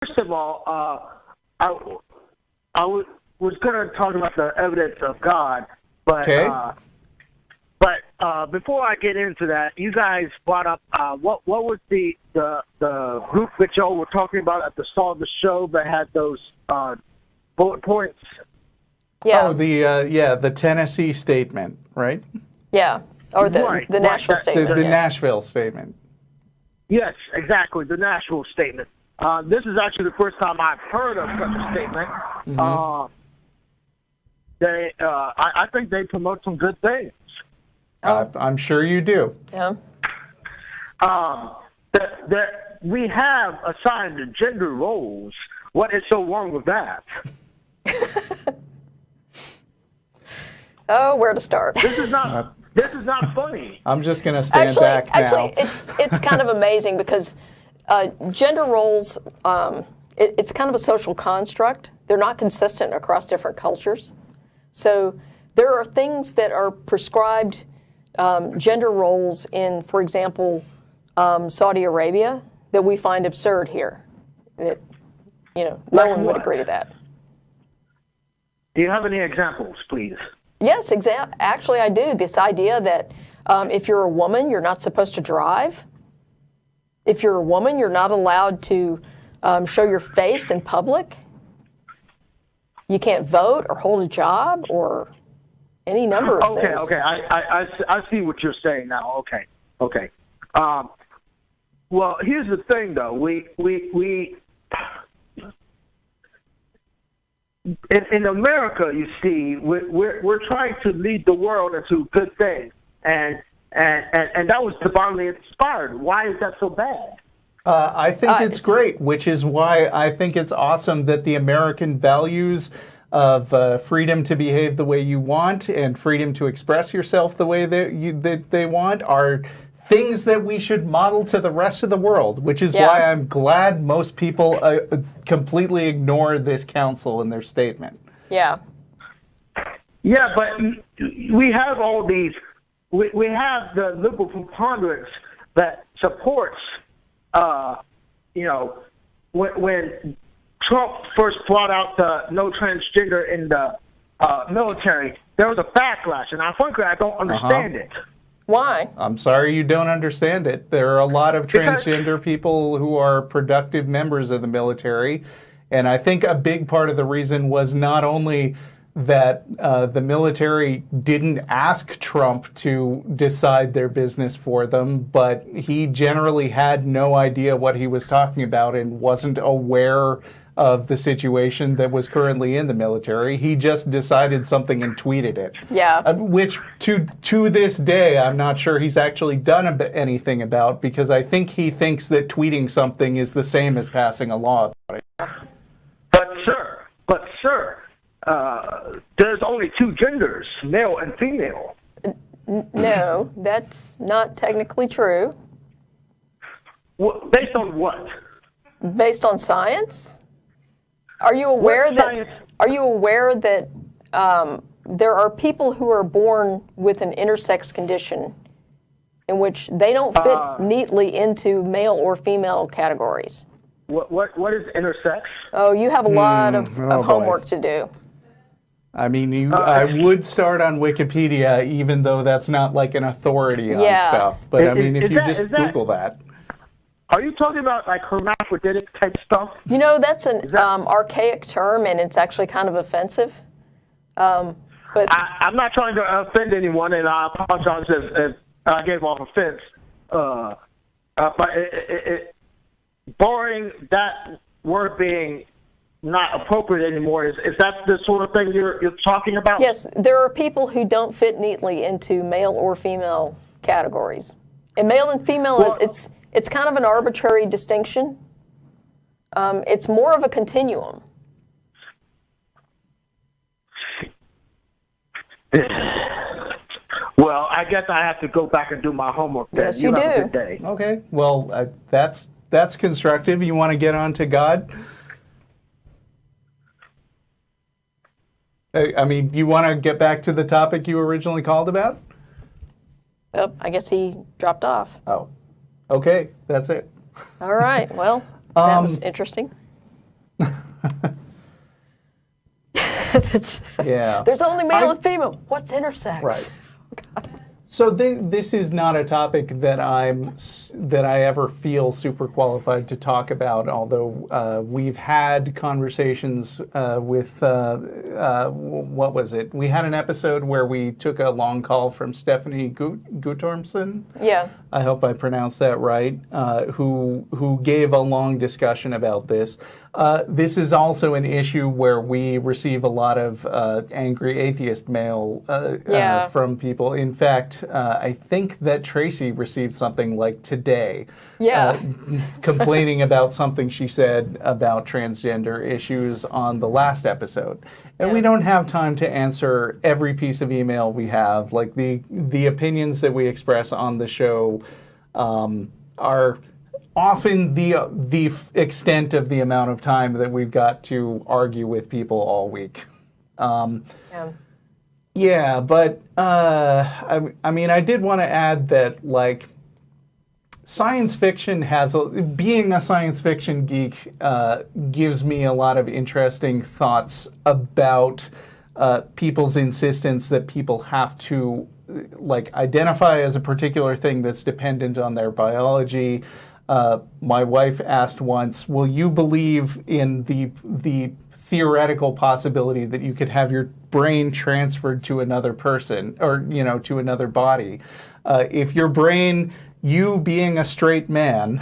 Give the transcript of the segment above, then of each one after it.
first of all, was going to talk about the evidence of God, but okay. But before I get into that, you guys brought up what was the group that y'all were talking about at the start of the show that had those bullet points? Yeah. Oh, the Tennessee statement, right? Yeah, or the Nashville statement. The Nashville statement. Yes, exactly, the Nashville statement. This is actually the first time I've heard of such a statement. Mm-hmm. I think they promote some good things. I'm sure you do. Yeah. That we have assigned gender roles. What is so wrong with that? Oh, where to start? This is not funny. I'm just going to stand back now. Actually, it's kind of amazing because gender roles, it's kind of a social construct. They're not consistent across different cultures. So there are things that are prescribed gender roles in, for example, Saudi Arabia that we find absurd here. That, no one would agree to that. Do you have any examples, please? Yes, actually I do. This idea that if you're a woman, you're not supposed to drive. If you're a woman, you're not allowed to show your face in public. You can't vote or hold a job or any number of things. Okay. I see what you're saying now. Okay. Well, here's the thing, though. We in America, you see, we're trying to lead the world into good things, and that was divinely inspired. Why is that so bad? I think it's great, which is why I think it's awesome that the American values of freedom to behave the way you want and freedom to express yourself the way that they want are things that we should model to the rest of the world, which is why I'm glad most people completely ignore this council in their statement. Yeah. Yeah, but we have all these, we have the liberal preponderance that supports, when Trump first brought out the no transgender in the military, there was a backlash, and frankly, I don't understand it. Why? I'm sorry you don't understand it. There are a lot of transgender people who are productive members of the military, and I think a big part of the reason was not only that the military didn't ask Trump to decide their business for them, but he generally had no idea what he was talking about and wasn't aware of the situation that was currently in the military. He just decided something and tweeted it. Yeah. Which to this day, I'm not sure he's actually done anything about, because I think he thinks that tweeting something is the same as passing a law about it. But sir, there's only two genders, male and female. No, that's not technically true. Based on what? Based on science? Are you aware that there are people who are born with an intersex condition in which they don't fit neatly into male or female categories? What is intersex? Oh, you have a lot of homework to do. I mean, I would start on Wikipedia, even though that's not like an authority on stuff. But I mean, if you just Google that. Are you talking about like hermaphroditic type stuff? That's an archaic term, and it's actually kind of offensive. But I'm not trying to offend anyone, and I apologize if I gave off offense. But barring that word being not appropriate anymore, is that the sort of thing you're talking about? Yes, there are people who don't fit neatly into male or female categories. And male and female, it's kind of an arbitrary distinction. It's more of a continuum. Well, I guess I have to go back and do my homework then. Yes, you do. Have a good day. Okay. Well, that's constructive. You want to get on to God? I mean, you want to get back to the topic you originally called about? Oh, I guess he dropped off. Oh, okay. That's it. All right. Well, that was interesting. Yeah. There's only male and female. What's intersex? Right. So this is not a topic that I ever feel super qualified to talk about. Although we've had conversations with what was it? We had an episode where we took a long call from Stephanie Guttormson. Yeah. I hope I pronounced that right. Who gave a long discussion about this. This is also an issue where we receive a lot of angry atheist mail from people. In fact, I think that Tracy received something like today, complaining about something she said about transgender issues on the last episode. And we don't have time to answer every piece of email we have. Like the opinions that we express on the show are often the extent of the amount of time that we've got to argue with people all week. Yeah, but I mean, I did want to add that, like, science fiction being a science fiction geek gives me a lot of interesting thoughts about people's insistence that people have to, like, identify as a particular thing that's dependent on their biology. My wife asked once, will you believe in the theoretical possibility that you could have your brain transferred to another person or, to another body? If your brain, you being a straight man,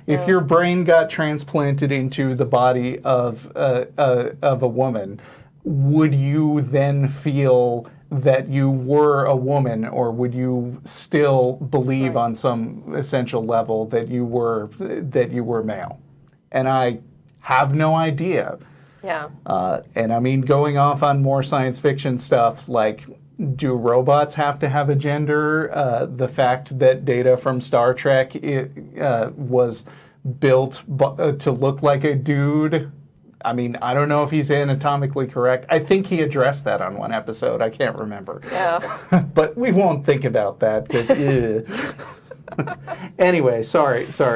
if your brain got transplanted into the body of a woman, would you then feel that you were a woman, or would you still believe on some essential level that you were male? And I have no idea. Yeah. And I mean, going off on more science fiction stuff, like, do robots have to have a gender? The fact that Data from Star Trek was built to look like a dude. I mean, I don't know if he's anatomically correct. I think he addressed that on one episode. I can't remember. Yeah. But we won't think about that because. Anyway, sorry.